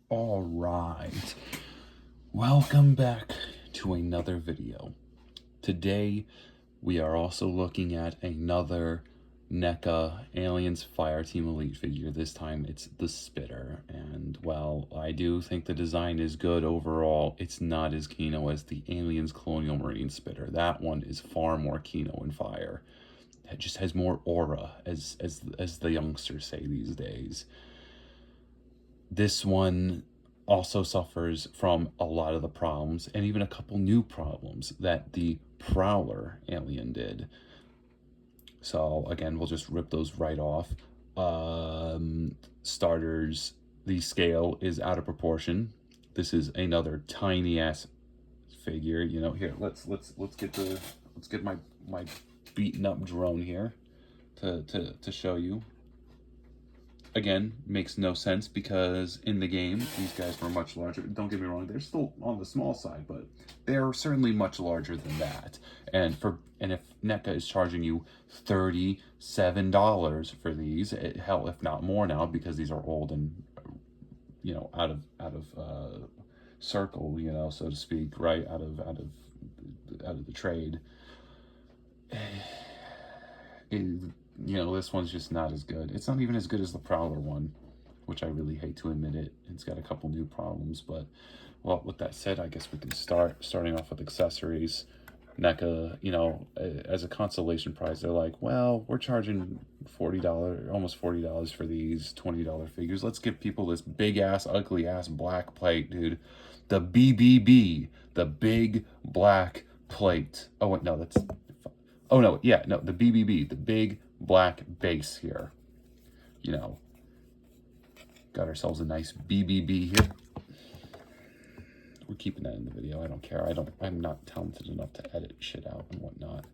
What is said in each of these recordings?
All right, welcome back to another video. Today we are also looking at another NECA Aliens Fireteam Elite figure. This time it's the Spitter, and while I do think the design is good overall, it's not as Kino as the Aliens Colonial Marine Spitter. That one is far more Kino and Fire. It just has more aura, as the youngsters say these days. This one also suffers from a lot of the problems, and even a couple new problems that the Prowler alien did. So again, we'll just rip those right off. Starters, the scale is out of proportion. This is another tiny ass figure. You know, here let's get my beaten up drone here to show you. Again, makes no sense because in the game, these guys were much larger. Don't get me wrong, they're still on the small side, but they're certainly much larger than that. And if NECA is charging you $37 for these, hell, if not more now, because these are old and, you know, out of circle, you know, so to speak, right, out of the trade. You know, this one's just not as good. It's not even as good as the Prowler one, which I really hate to admit it. It's got a couple new problems, but, well, with that said, I guess we can starting off with accessories. NECA, you know, as a consolation prize, they're like, well, we're charging $40, almost $40 for these $20 figures. Let's give people this big-ass, ugly-ass black plate, dude. The BBB, the big black plate. Oh, wait, no, that's... Oh, no, yeah, no, the BBB, the big black base here. You know, got ourselves a nice BBB here. We're keeping that in the video. I don't care. I'm not talented enough to edit shit out and whatnot.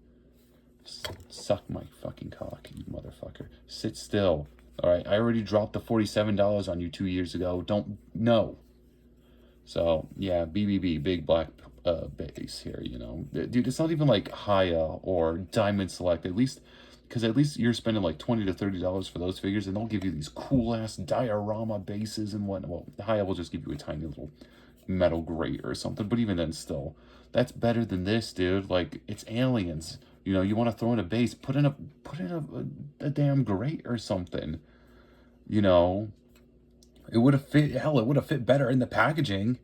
Suck my fucking cock, you motherfucker. Sit still. All right, I already dropped the $47 on you 2 years ago. Don't, no. So, yeah, BBB, big black base here, you know. Dude, it's not even like Haya or Diamond Select, at least, because at least you're spending like $20 to $30 for those figures, and they'll give you these cool-ass diorama bases and whatnot. Well, Haya will just give you a tiny little metal grate or something, but even then still, that's better than this, dude. Like, it's aliens. You know, you want to throw in a base, put in a damn grate or something, you know. It would have fit, hell, it would have fit better in the packaging.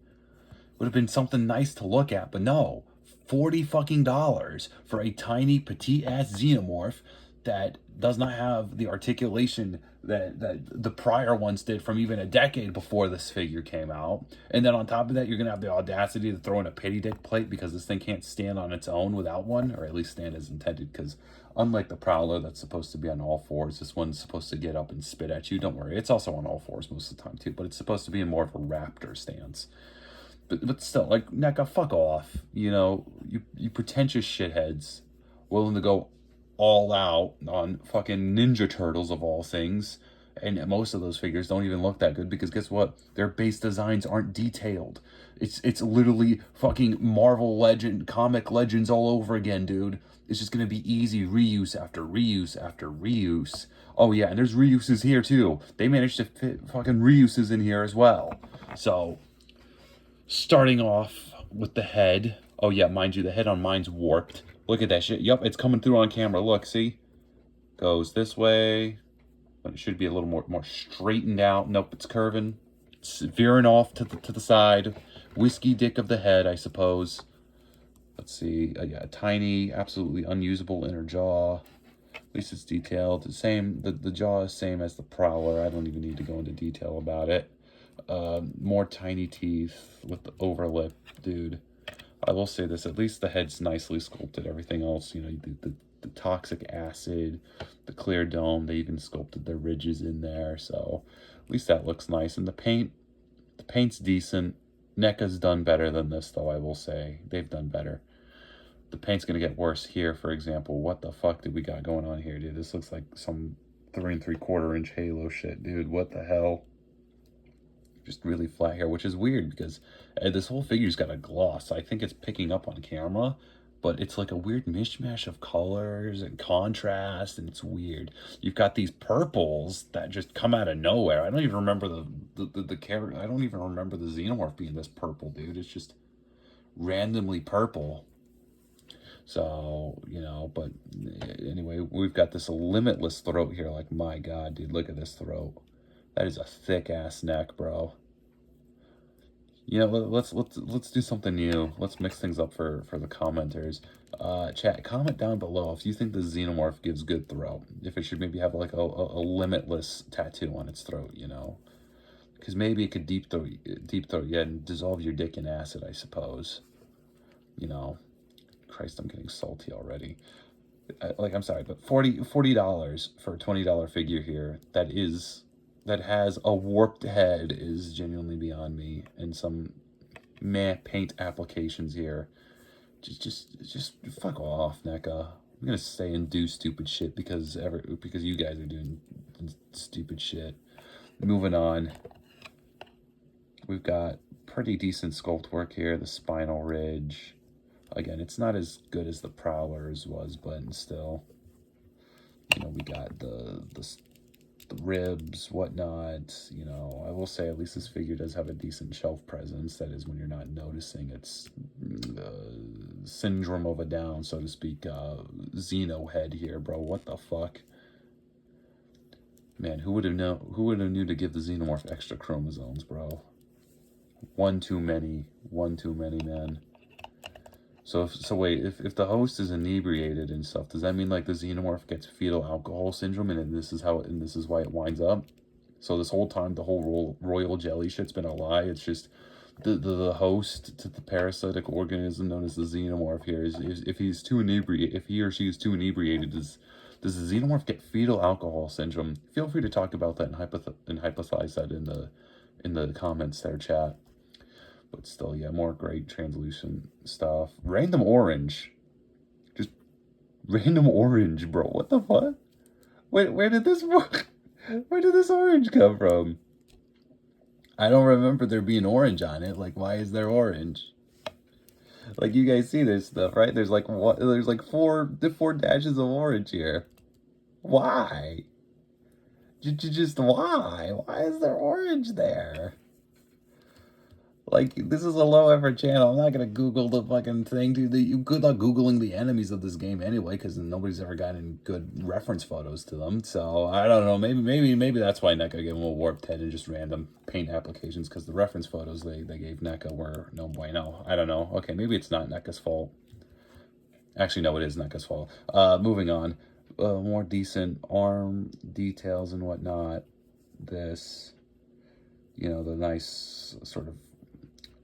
Would have been something nice to look at, but no. $40 fucking dollars for a tiny petite ass xenomorph that does not have the articulation that the prior ones did from even a decade before this figure came out. And then on top of that, you're gonna have the audacity to throw in a pity dick plate because this thing can't stand on its own without one, or at least stand as intended, because unlike the Prowler that's supposed to be on all fours, this one's supposed to get up and spit at you. Don't worry, it's also on all fours most of the time too, but it's supposed to be in more of a raptor stance. But still, like, NECA, fuck off. You know, you pretentious shitheads willing to go all out on fucking Ninja Turtles of all things. And most of those figures don't even look that good because guess what? Their base designs aren't detailed. It's literally fucking Marvel Legend, comic legends all over again, dude. It's just gonna be easy reuse after reuse after reuse. Oh yeah, and there's reuses here too. They managed to fit fucking reuses in here as well. So, starting off with the head. Oh yeah, mind you, the head on mine's warped. Look at that shit. Yup, it's coming through on camera. Look, see? Goes this way. But it should be a little more straightened out. Nope, it's curving. It's veering off to the side. Whiskey dick of the head, I suppose. Let's see. Yeah, a tiny, absolutely unusable inner jaw. At least it's detailed. The same. The jaw is same as the Prowler. I don't even need to go into detail about it. More tiny teeth with the overlip, dude. I will say this, at least the head's nicely sculpted. Everything else, you know, the toxic acid, the clear dome, they even sculpted the ridges in there, so at least that looks nice. And the paint's decent. NECA's done better than this, though, I will say. They've done better. The paint's gonna get worse here, for example. What the fuck did we got going on here, dude? This looks like some 3 3/4 inch Halo shit, dude. What the hell? Just really flat here, which is weird because this whole figure's got a gloss. I think it's picking up on camera, but it's like a weird mishmash of colors and contrast, and it's weird. You've got these purples that just come out of nowhere. I don't even remember the character. I don't even remember the xenomorph being this purple, dude. It's just randomly purple. So, you know, but anyway, we've got this limitless throat here. Like, my God, dude, look at this throat. That is a thick ass neck, bro. You know, let's do something new. Let's mix things up for the commenters. Chat, comment down below if you think the xenomorph gives good throat. If it should maybe have like a limitless tattoo on its throat, you know, because maybe it could deep throat yeah, and dissolve your dick in acid, I suppose. You know. Christ, I'm getting salty already. Like, I'm sorry, but $40 for a $20 figure here that has a warped head is genuinely beyond me. And some meh paint applications here. Just fuck off, NECA. I'm gonna stay and do stupid shit because you guys are doing stupid shit. Moving on. We've got pretty decent sculpt work here. The spinal ridge. Again, it's not as good as the Prowler's was, but still, you know, we got the ribs, whatnot. You know, I will say at least this figure does have a decent shelf presence. That is, when you're not noticing its syndrome of a Down, so to speak. Xeno head here, bro. What the fuck? Man, who would have knew to give the Xenomorph extra chromosomes, bro? One too many, man. So wait, if the host is inebriated and stuff, does that mean like the Xenomorph gets fetal alcohol syndrome, and this is why it winds up? So this whole time, the whole royal jelly shit's been a lie. It's just the host to the parasitic organism known as the Xenomorph here is if he or she is too inebriated, does the Xenomorph get fetal alcohol syndrome? Feel free to talk about that and hypothesize that in the comments there, chat. But still, yeah, more great translucent stuff. Random orange. Just random orange, bro. What the fuck? Where did this orange come from? I don't remember there being orange on it. Like, why is there orange? Like, you guys see this stuff, right? There's like four dashes of orange here. Why? Just why? Why is there orange there? Like, this is a low effort channel. I'm not gonna Google the fucking thing, dude. Good luck Googling the enemies of this game anyway, because nobody's ever gotten good reference photos to them. So, I don't know. Maybe that's why NECA gave them a warped head and just random paint applications, because the reference photos they gave NECA were no bueno. I don't know. Okay, maybe it's not NECA's fault. Actually, no, it is NECA's fault. Moving on. More decent arm details and whatnot. This, you know, the nice sort of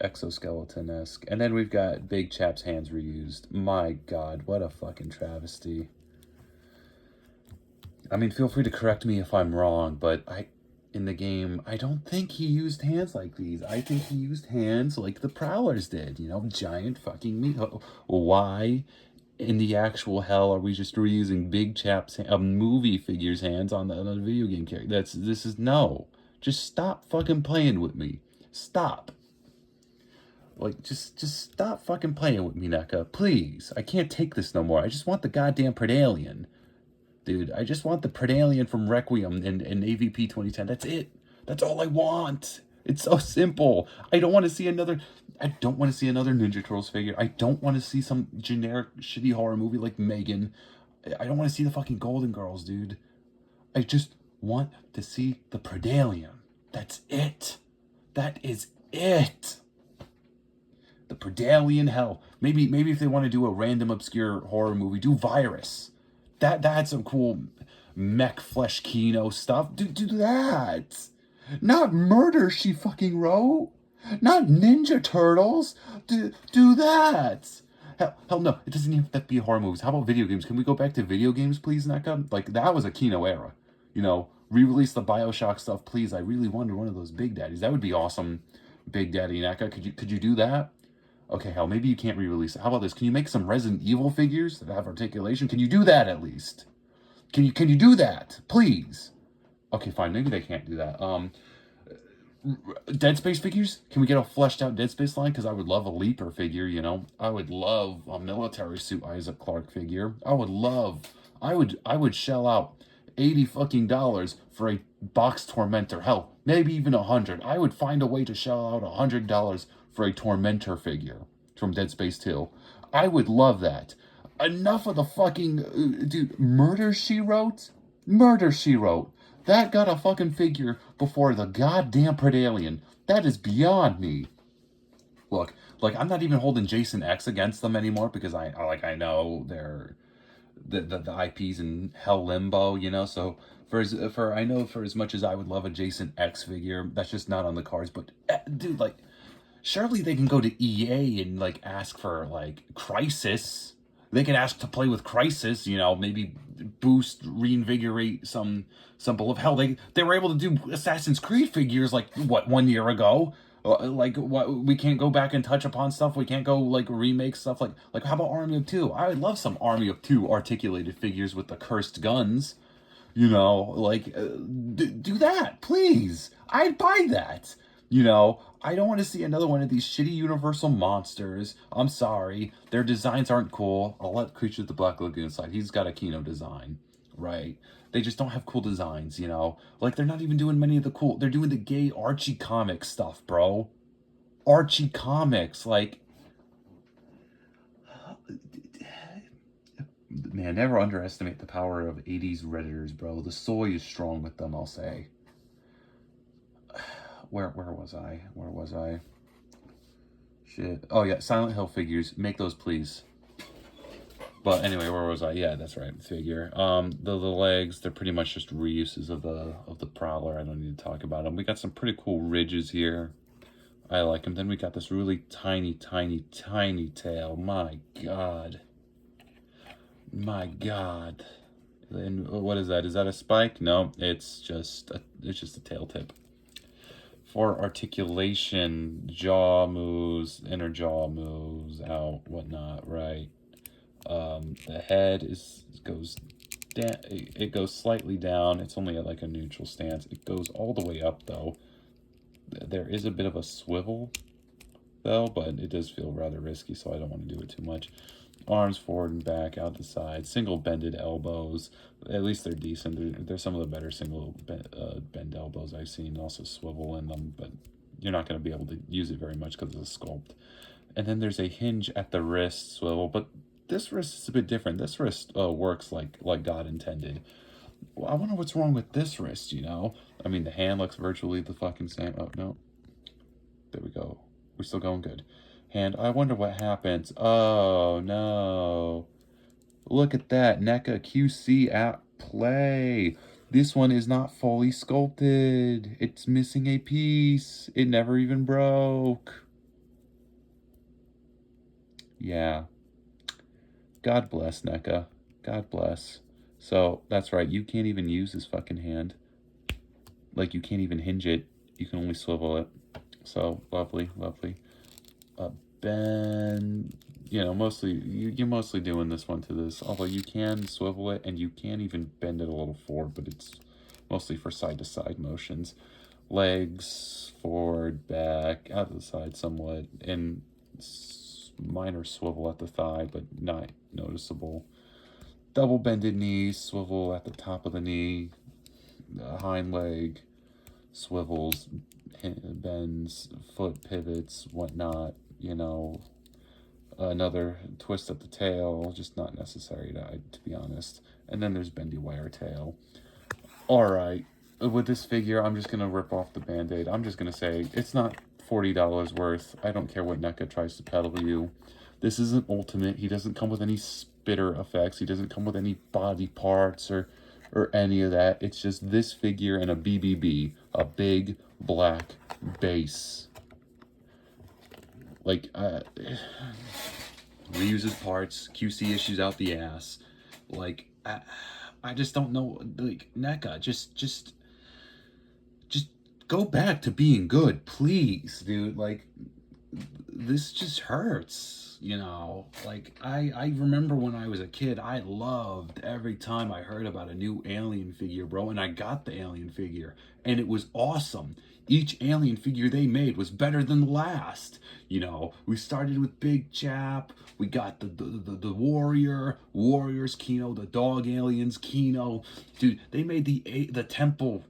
exoskeleton-esque. And then we've got Big Chap's hands reused. My God, what a fucking travesty. I mean, feel free to correct me if I'm wrong, but in the game, I don't think he used hands like these. I think he used hands like the Prowlers did, you know, giant fucking meat. Why in the actual hell are we just reusing Big Chap's movie figures' hands on the video game character? This is no. Just stop fucking playing with me. Stop. Like, just stop fucking playing with me, NECA. Please. I can't take this no more. I just want the goddamn Predalien. Dude, I just want the Predalien from Requiem in AVP 2010. That's it. That's all I want. It's so simple. I don't want to see another Ninja Turtles figure. I don't want to see some generic shitty horror movie like Megan. I don't want to see the fucking Golden Girls, dude. I just want to see the Predalien. That's it. That is it. The Predalien, hell. Maybe if they want to do a random obscure horror movie, do Virus. That had some cool mech flesh Kino stuff. Do that. Not Murder, She Fucking Wrote. Not Ninja Turtles. Do that. Hell no. It doesn't even have to be horror movies. How about video games? Can we go back to video games, please, NECA? Like, that was a Kino era. You know, re-release the BioShock stuff, please. I really wanted one of those Big Daddies. That would be awesome, Big Daddy NECA. Could you do that? Okay, hell, maybe you can't re-release it. How about this? Can you make some Resident Evil figures that have articulation? Can you do that at least? Can you do that? Please. Okay, fine. Maybe they can't do that. Dead Space figures? Can we get a fleshed out Dead Space line? Because I would love a Leaper figure, you know. I would love a military suit Isaac Clarke figure. I would shell out 80 fucking dollars for a box Tormentor. Hell, maybe even 100. I would find a way to shell out $100 for a Tormentor figure from Dead Space 2. I would love that. Enough of the fucking dude. Murder She Wrote. Murder She Wrote. That got a fucking figure before the goddamn Predalien. That is beyond me. Look, like I'm not even holding Jason X against them anymore because I know they're the IPs in hell limbo, you know. So for as much as I would love a Jason X figure, that's just not on the cards. But dude, like surely they can go to EA and like ask for like Crisis. They can ask to play with Crisis, you know, maybe boost, reinvigorate some of hell. They were able to do Assassin's Creed figures like what 1 year ago. Like what we can't go back and touch upon stuff. We can't go like remake stuff. Like how about Army of Two? I would love some Army of Two articulated figures with the cursed guns. You know, like do that, please. I'd buy that. You know, I don't want to see another one of these shitty Universal monsters. I'm sorry, their designs aren't cool. I'll let Creature of the Black Lagoon slide. He's got a Kino design, right? They just don't have cool designs, you know. Like they're not even doing many of the cool. They're doing the gay Archie comic stuff, bro. Archie comics, like man, never underestimate the power of 80s Redditors, bro. The soy is strong with them, I'll say. Where was I? Where was I? Shit. Oh, yeah, Silent Hill figures. Make those, please. But anyway, where was I? Yeah, that's right. Figure. The legs, they're pretty much just reuses of the Prowler. I don't need to talk about them. We got some pretty cool ridges here. I like them. Then we got this really tiny, tiny, tiny tail. My God. My God. And what is that? Is that a spike? No, it's just a tail tip. For articulation, jaw moves, inner jaw moves out, whatnot, right? The head goes down. It goes slightly down. It's only at like a neutral stance. It goes all the way up though. There is a bit of a swivel though, but it does feel rather risky, so I don't want to do it too much. Arms forward and back, out the side, single bended elbows. At least they're decent. They're some of the better single bend elbows I've seen. Also swivel in them, but you're not going to be able to use it very much because it's a sculpt. And then there's a hinge at the wrist swivel, but this wrist is a bit different. This wrist works like God intended. Well, I wonder what's wrong with this wrist, you know? I mean, the hand looks virtually the fucking same. Oh, no. There we go. We're still going good. Hand, I wonder what happens. Oh, no. Look at that. NECA QC at play. This one is not fully sculpted. It's missing a piece. It never even broke. Yeah. God bless NECA. God bless. So, that's right. You can't even use this fucking hand. Like, you can't even hinge it. You can only swivel it. So, lovely, lovely. Bend, you know, mostly, you're mostly doing this one to this. Although you can swivel it, and you can even bend it a little forward, but it's mostly for side-to-side motions. Legs, forward, back, out to the side somewhat, and minor swivel at the thigh, but not noticeable. Double bended knees, swivel at the top of the knee, hind leg, swivels, bends, foot pivots, whatnot, you know. Another twist at the tail, just not necessary to be honest. And then there's bendy wire tail. Alright, with this figure, I'm just going to rip off the band-aid. I'm just going to say, it's not $40 worth. I don't care what NECA tries to peddle you. This isn't Ultimate. He doesn't come with any spitter effects. He doesn't come with any body parts or any of that. It's just this figure and a BBB, a big black base. Like, reuses parts, QC issues out the ass. Like, I just don't know. Like, NECA, just go back to being good, please, dude. Like, this just hurts, you know. Like, I remember when I was a kid, I loved every time I heard about a new Alien figure, bro, and I got the Alien figure, and it was awesome. Each alien figure they made was better than the last. You know, we started with Big Chap. We got the Warriors Kino, the dog aliens Kino. Dude, they made the temple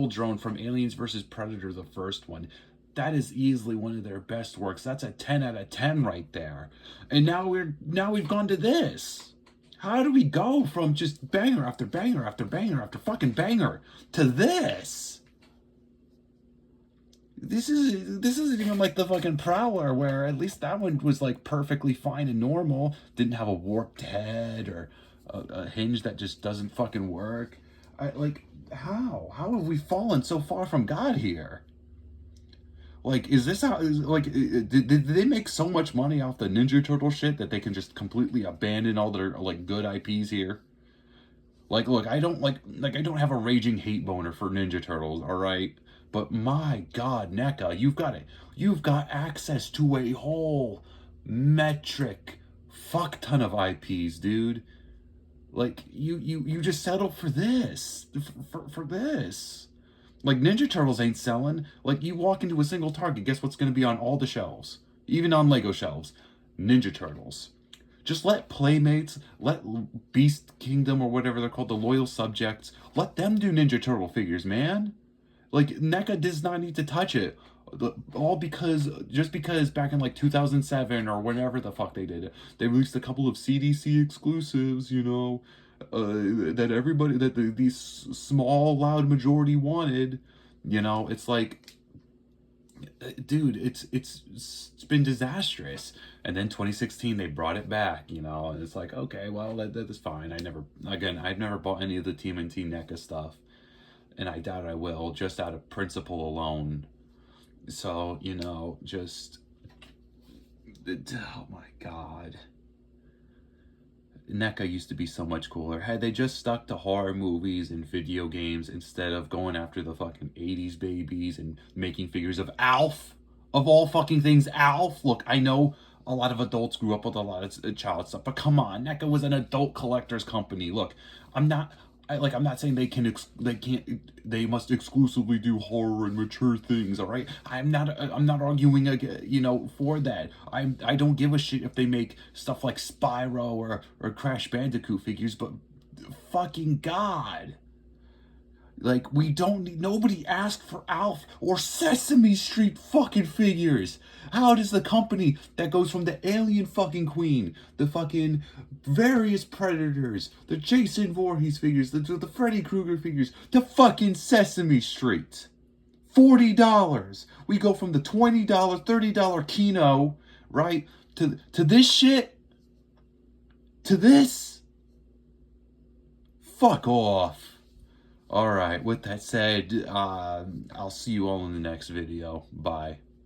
drone from Aliens versus Predator, the first one. That is easily one of their best works. That's a 10 out of 10 right there. And now we've gone to this. How do we go from just banger after banger after banger after fucking banger to this? This isn't even like the fucking Prowler, where at least that one was like perfectly fine and normal. Didn't have a warped head or a hinge that just doesn't fucking work. How have we fallen so far from God here? Like, is this how? Did they make so much money off the Ninja Turtle shit that they can just completely abandon all their like good IPs here? Like, look, I don't I don't have a raging hate boner for Ninja Turtles, all right? But my God, NECA, you've got access to a whole metric fuck ton of IPs, dude. Like, you just settled for this, for this. Like, Ninja Turtles ain't selling. Like, you walk into a single Target, guess what's going to be on all the shelves? Even on Lego shelves. Ninja Turtles. Just let Playmates, let Beast Kingdom or whatever they're called, the Loyal Subjects, let them do Ninja Turtle figures, man. Like, NECA does not need to touch it. Just because back in like 2007 or whenever the fuck they did it, they released a couple of CDC exclusives, you know, these small loud majority wanted. You know, it's like, dude, it's been disastrous. And then 2016 they brought it back, you know, and it's like, okay, well, that is fine. I've never bought any of the TMNT NECA stuff, and I doubt I will, just out of principle alone. So, you know, just, oh my God. NECA used to be so much cooler. Had they just stuck to horror movies and video games instead of going after the fucking 80s babies and making figures of Alf, of all fucking things, Alf. Look, I know a lot of adults grew up with a lot of child stuff, but come on, NECA was an adult collector's company. Look, I'm not I'm not saying they must exclusively do horror and mature things, all right? I'm not arguing, you know, for that. I don't give a shit if they make stuff like Spyro or Crash Bandicoot figures, but fucking God. Like, nobody asked for Alf or Sesame Street fucking figures. How does the company that goes from the Alien fucking Queen, the fucking various Predators, the Jason Voorhees figures, the Freddy Krueger figures, to fucking Sesame Street? $40. We go from the $20, $30 Kino, right, to this shit? To this? Fuck off. Alright, with that said, I'll see you all in the next video. Bye.